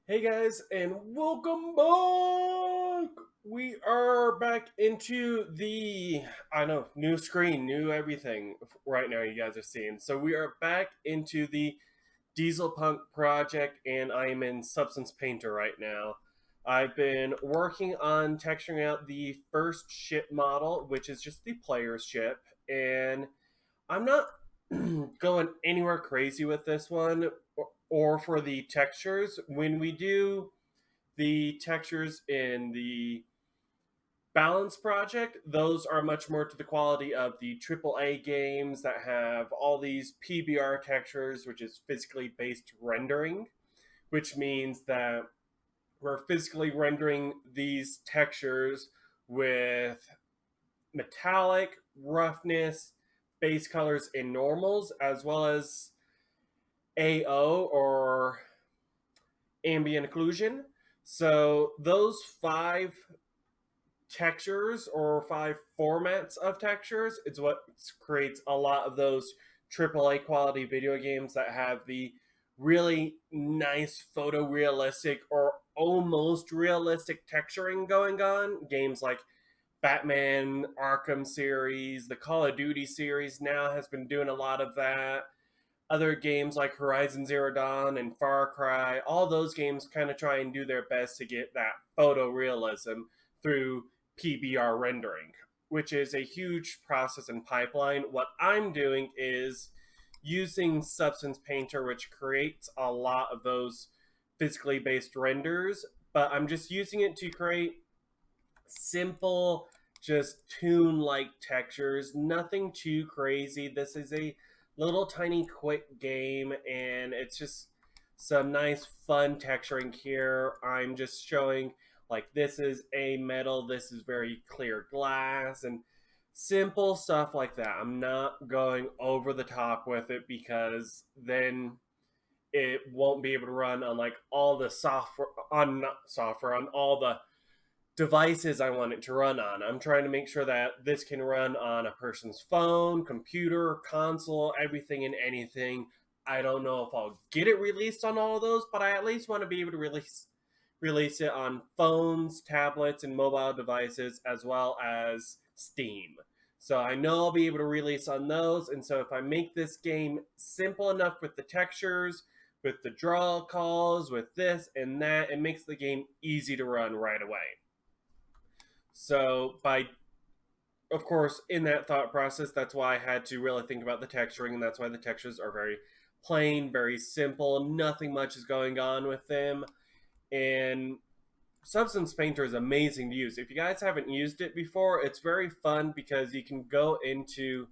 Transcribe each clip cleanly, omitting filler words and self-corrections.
Hey guys, and welcome back! We are back into I know, new screen, new everything right now you guys are seeing. So we are back into the DieselPunk project, and I am in Substance Painter right now. I've been working on texturing out the first ship model, which is just the player's ship, and I'm not going anywhere crazy with this one or for the textures. When we do the textures in the balance project, those are much more to the quality of the AAA games that have all these PBR textures, which is physically based rendering, which means that we're physically rendering these textures with metallic, roughness, base colors, and normals, as well as AO or ambient occlusion. So those five textures or five formats of textures, it's what creates a lot of those AAA quality video games that have the really nice photorealistic or almost realistic texturing going on. Games like Batman Arkham series, the Call of Duty series now has been doing a lot of that. Other games like Horizon Zero Dawn and Far Cry, all those games kind of try and do their best to get that photorealism through PBR rendering, which is a huge process and pipeline. What I'm doing is using Substance Painter, which creates a lot of those physically based renders, but I'm just using it to create simple, just Toon like textures, nothing too crazy. This is a little tiny quick game, and it's just some nice fun texturing here. I'm just showing like this is a metal, this is very clear glass, and simple stuff like that. I'm not going over the top with it because then it won't be able to run on like all the software on not software on all the devices I want it to run on. I'm trying to make sure that this can run on a person's phone, computer, console, everything and anything. I don't know if I'll get it released on all of those, but I at least want to be able to release it on phones, tablets, and mobile devices as well as Steam. So I know I'll be able to release on those, and so if I make this game simple enough with the textures, with the draw calls, with this and that, it makes the game easy to run right away. So of course, in that thought process, that's why I had to really think about the texturing, and that's why the textures are very plain, very simple. Nothing much is going on with them. And Substance Painter is amazing to use. If you guys haven't used it before, it's very fun because you can go into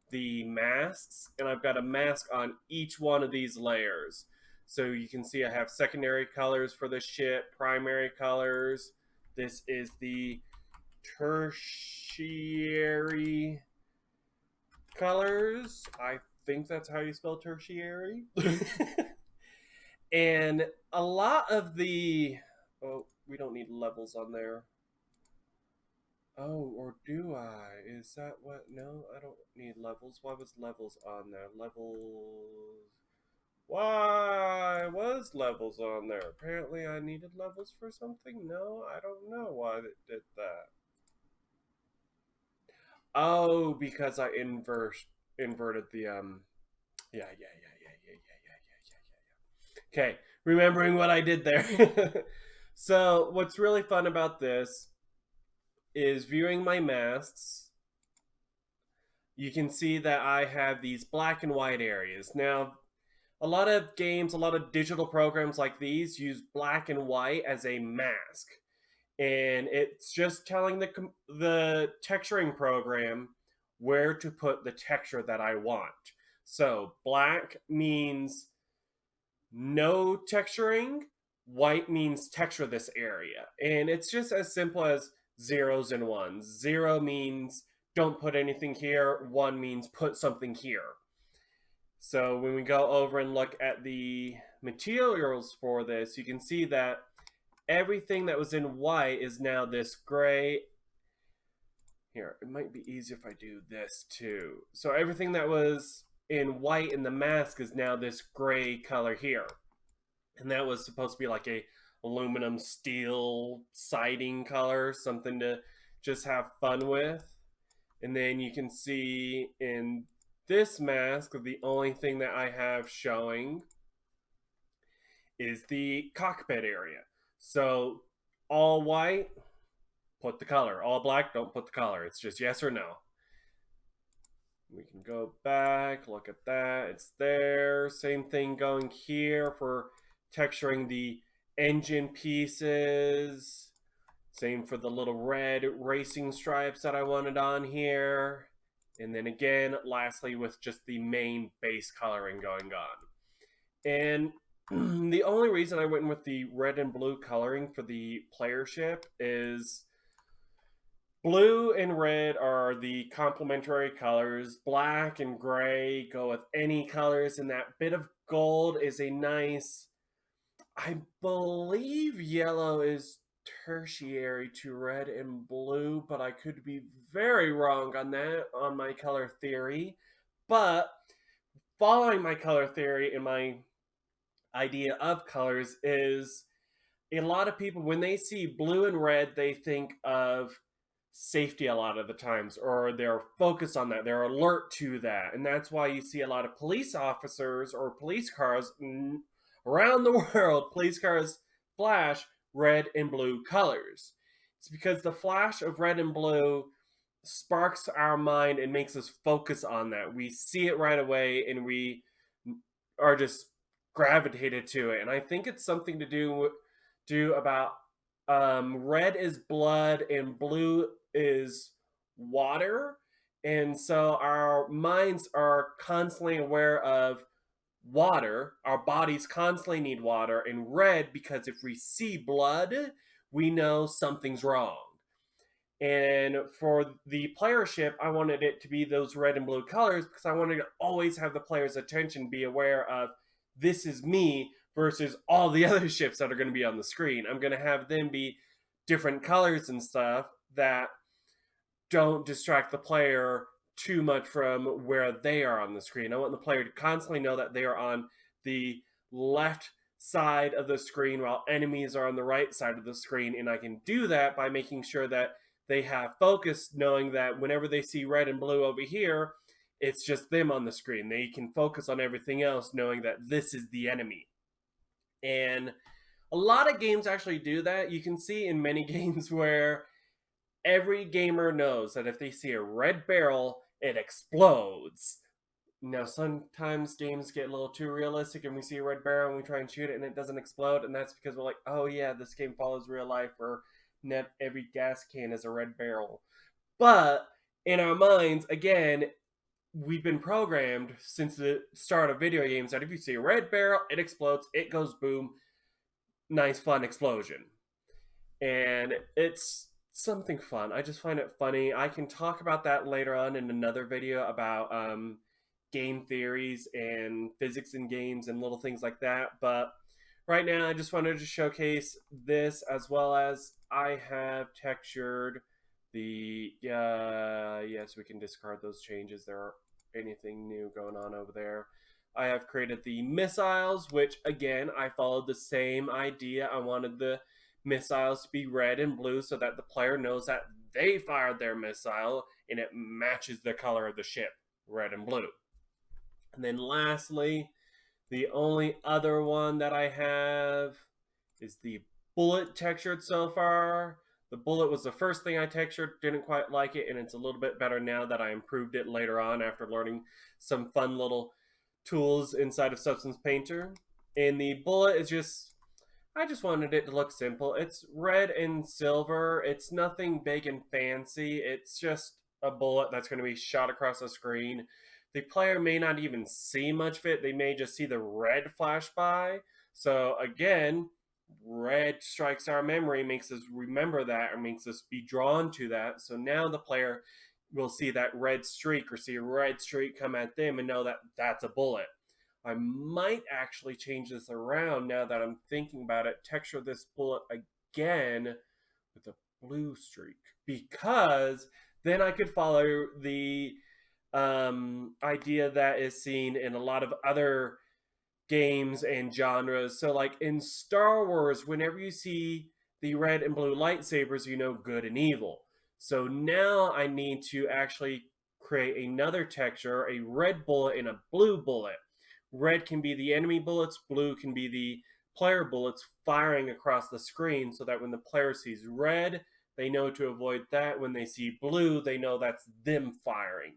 the masks, and I've got a mask on each one of these layers. So you can see I have secondary colors for the ship, primary colors. This is the tertiary colors. I think that's how you spell tertiary. And a lot of the we don't need levels on there. Oh, or do I? Is that what? No, I don't need levels. Why was levels on there? Levels. Why was levels on there? Apparently I needed levels for something? No, I don't know why it did that. Oh, because I inverted the yeah. Okay, remembering what I did there. So, what's really fun about this is viewing my masks. You can see that I have these black and white areas. Now, a lot of games, a lot of digital programs like these use black and white as a mask. And it's just telling the texturing program where to put the texture that I want. So black means no texturing, white means texture this area. And it's just as simple as zeros and ones. Zero means don't put anything here, one means put something here. So when we go over and look at the materials for this, you can see that everything that was in white is now this gray. Here, it might be easier if I do this too. So everything that was in white in the mask is now this gray color here. And that was supposed to be like a aluminum steel siding color, something to just have fun with. And then you can see in this mask, the only thing that I have showing is the cockpit area. So all white, put the color. All black, don't put the color. It's just yes or no. We can go back, look at that. It's there. Same thing going here for texturing the engine pieces. Same for the little red racing stripes that I wanted on here. And then again, lastly, with just the main base coloring going on. And the only reason I went with the red and blue coloring for the player ship is blue and red are the complementary colors. Black and gray go with any colors, and that bit of gold is a nice. I believe yellow is tertiary to red and blue, but I could be very wrong on that on my color theory. But following my color theory and my idea of colors is a lot of people, when they see blue and red, they think of safety a lot of the times, or they're focused on that, they're alert to that. And that's why you see a lot of police officers or police cars around the world, police cars flash red and blue colors. It's because the flash of red and blue sparks our mind and makes us focus on that. We see it right away and we are just gravitated to it. And I think it's something to do about red is blood and blue is water. And so our minds are constantly aware of water. Our bodies constantly need water. And red, because if we see blood, we know something's wrong. And for the player ship, I wanted it to be those red and blue colors because I wanted to always have the player's attention be aware of this is me versus all the other ships that are going to be on the screen. I'm going to have them be different colors and stuff that don't distract the player too much from where they are on the screen. I want the player to constantly know that they are on the left side of the screen while enemies are on the right side of the screen. And I can do that by making sure that they have focus, knowing that whenever they see red and blue over here, it's just them on the screen. They can focus on everything else, knowing that this is the enemy. And a lot of games actually do that. You can see in many games where every gamer knows that if they see a red barrel, it explodes. Now, sometimes games get a little too realistic and we see a red barrel and we try and shoot it and it doesn't explode. And that's because we're like, oh yeah, this game follows real life where not every gas can is a red barrel. But in our minds, again, we've been programmed since the start of video games that if you see a red barrel, it explodes, it goes boom, nice fun explosion. And it's something fun. I just find it funny. I can talk about that later on in another video about game theories and physics in games and little things like that. But right now, I just wanted to showcase this as well as I have textured the yes, we can discard those changes. There aren't anything new going on over there. I have created the missiles, which again, I followed the same idea. I wanted the missiles to be red and blue so that the player knows that they fired their missile and it matches the color of the ship, red and blue. And then lastly, the only other one that I have is the bullet textured so far. The bullet was the first thing I textured, didn't quite like it, and it's a little bit better now that I improved it later on after learning some fun little tools inside of Substance Painter. And the bullet is just, I just wanted it to look simple. It's red and silver. It's nothing big and fancy. It's just a bullet that's going to be shot across the screen. The player may not even see much of it. They may just see the red flash by. So again, red strikes our memory, makes us remember that, or makes us be drawn to that. So now the player will see that red streak or see a red streak come at them and know that that's a bullet. I might actually change this around now that I'm thinking about it. Texture this bullet again with a blue streak because then I could follow the idea that is seen in a lot of other games and genres. So, like in Star Wars, whenever you see the red and blue lightsabers, you know good and evil. So now I need to actually create another texture, a red bullet and a blue bullet. Red can be the enemy bullets, blue can be the player bullets firing across the screen so that when the player sees red, they know to avoid that. When they see blue, they know that's them firing.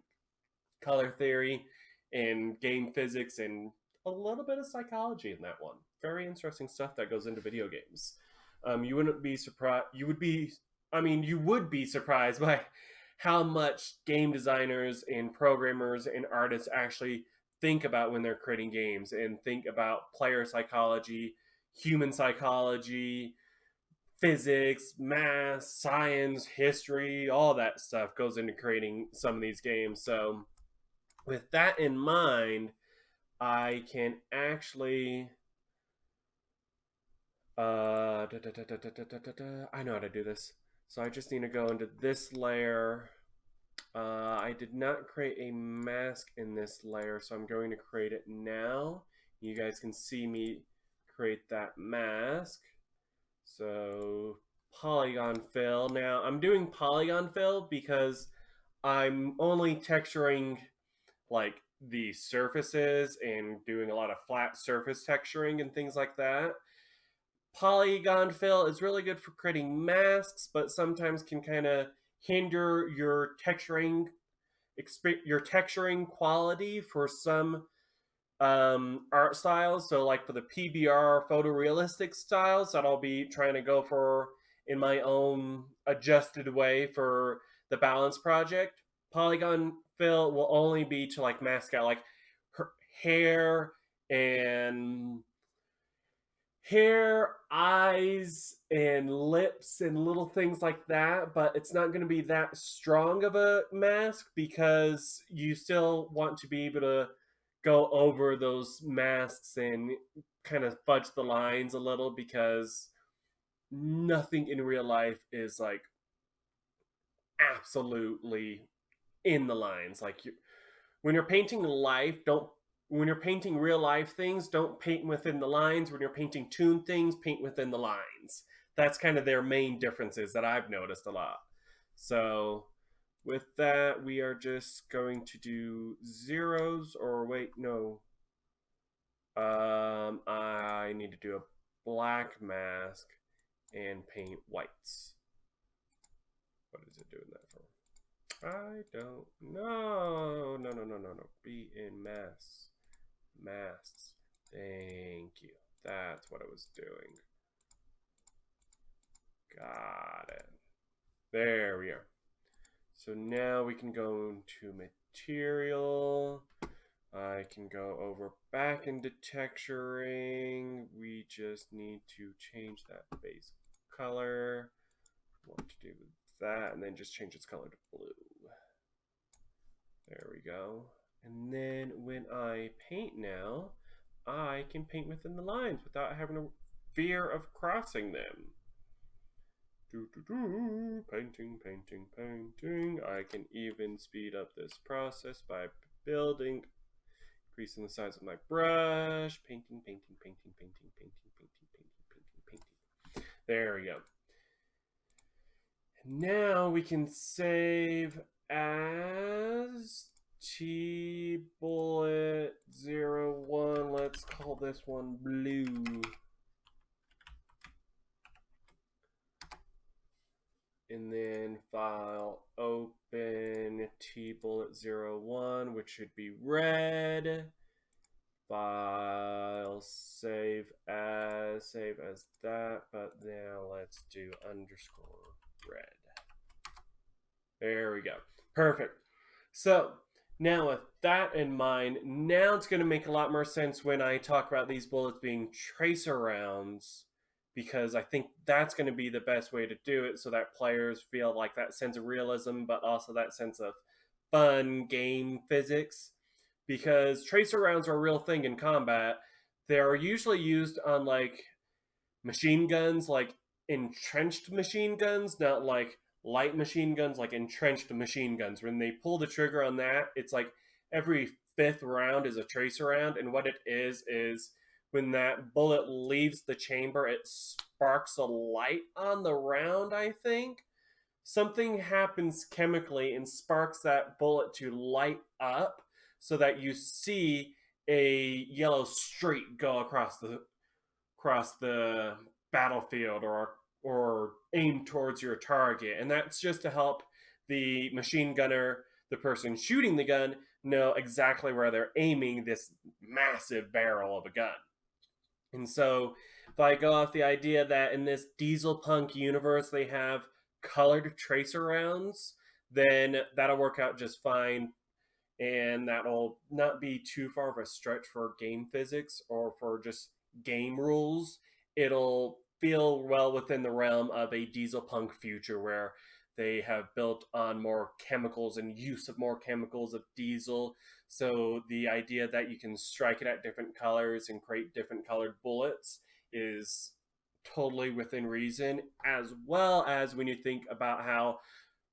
Color theory and game physics and a little bit of psychology in that one. Very interesting stuff that goes into video games. You wouldn't be surprised. You would be. I mean, you would be surprised by how much game designers and programmers and artists actually think about when they're creating games and think about player psychology, human psychology, physics, math, science, history, all that stuff goes into creating some of these games. So, with that in mind, I can actually. I know how to do this. So I just need to go into this layer. I did not create a mask in this layer, so I'm going to create it now. You guys can see me create that mask. So polygon fill. Now I'm doing polygon fill because I'm only texturing like the surfaces and doing a lot of flat surface texturing and things like that. Polygon fill is really good for creating masks, but sometimes can kind of hinder your texturing quality for some art styles. So, like for the PBR photorealistic styles that I'll be trying to go for in my own adjusted way for the balance project, polygon fill will only be to like mask out like her hair and eyes, and lips, and little things like that. But it's not going to be that strong of a mask because you still want to be able to go over those masks and kind of fudge the lines a little because nothing in real life is like absolutely in the lines. Like when you're painting life, don't when you're painting real life things, don't paint within the lines. When you're painting Toon things, paint within the lines. That's kind of their main differences that I've noticed a lot. So with that, we are just going to do zeros, or wait, no. I need to do a black mask and paint whites. What is it doing that for? I don't know. No. Be in masks. Masks. Thank you. That's what I was doing. Got it. There we are. So now we can go into material. I can go over back into texturing. We just need to change that base color. What to do with that, and then just change its color to blue. There we go. And then when I paint now, I can paint within the lines without having a fear of crossing them. Painting. I can even speed up this process by building, increasing the size of my brush. Painting. There we go. Now we can save as T-Bullet01. Let's call this one blue. And then file open T-Bullet01, which should be red. File save as that, but now let's do underscore red. There we go. Perfect. So now with that in mind, now it's going to make a lot more sense when I talk about these bullets being tracer rounds, because I think that's going to be the best way to do it so that players feel like that sense of realism, but also that sense of fun game physics. Because tracer rounds are a real thing in combat. They're usually used on like machine guns, like entrenched machine guns, not like light machine guns, like entrenched machine guns. When they pull the trigger on that, it's like every fifth round is a tracer round, and what it is when that bullet leaves the chamber, it sparks a light on the round, I think. Something happens chemically and sparks that bullet to light up so that you see a yellow streak go across the battlefield or aim towards your target. And that's just to help the machine gunner, the person shooting the gun, know exactly where they're aiming this massive barrel of a gun. And so, if I go off the idea that in this DieselPunk universe they have colored tracer rounds, then that'll work out just fine, and that'll not be too far of a stretch for game physics or for just game rules. It'll feel well within the realm of a DieselPunk future where they have built on more chemicals and use of more chemicals of diesel. So the idea that you can strike it at different colors and create different colored bullets is totally within reason, as well as when you think about how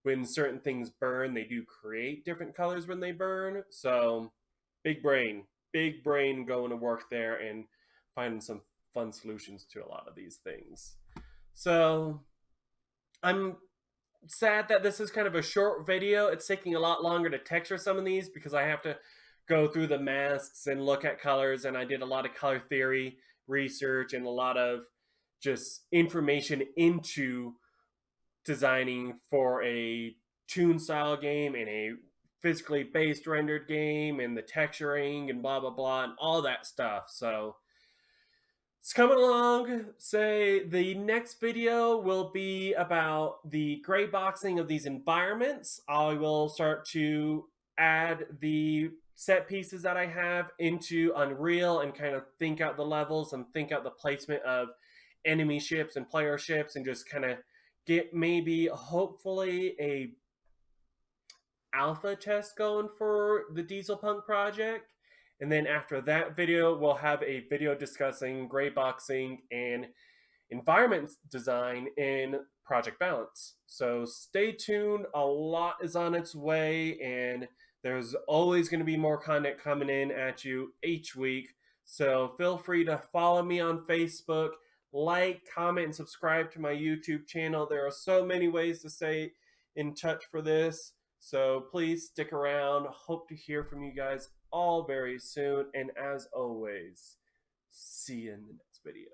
when certain things burn, they do create different colors when they burn. So big brain going to work there and finding some fun solutions to a lot of these things. So I'm sad that this is kind of a short video. It's taking a lot longer to texture some of these because I have to go through the masks and look at colors, and I did a lot of color theory research and a lot of just information into designing for a Toon style game and a physically based rendered game and the texturing and blah blah blah and all that stuff. So it's coming along. Say the next video will be about the gray boxing of these environments. I will start to add the set pieces that I have into Unreal and kind of think out the levels and think out the placement of enemy ships and player ships and just kind of get maybe hopefully a alpha test going for the DieselPunk project. And then after that video, we'll have a video discussing gray boxing and environment design in Project Balance. So stay tuned. A lot is on its way, and there's always going to be more content coming in at you each week. So feel free to follow me on Facebook, like, comment, and subscribe to my YouTube channel. There are so many ways to stay in touch for this. So please stick around. Hope to hear from you guys all very soon. And as always, see you in the next video.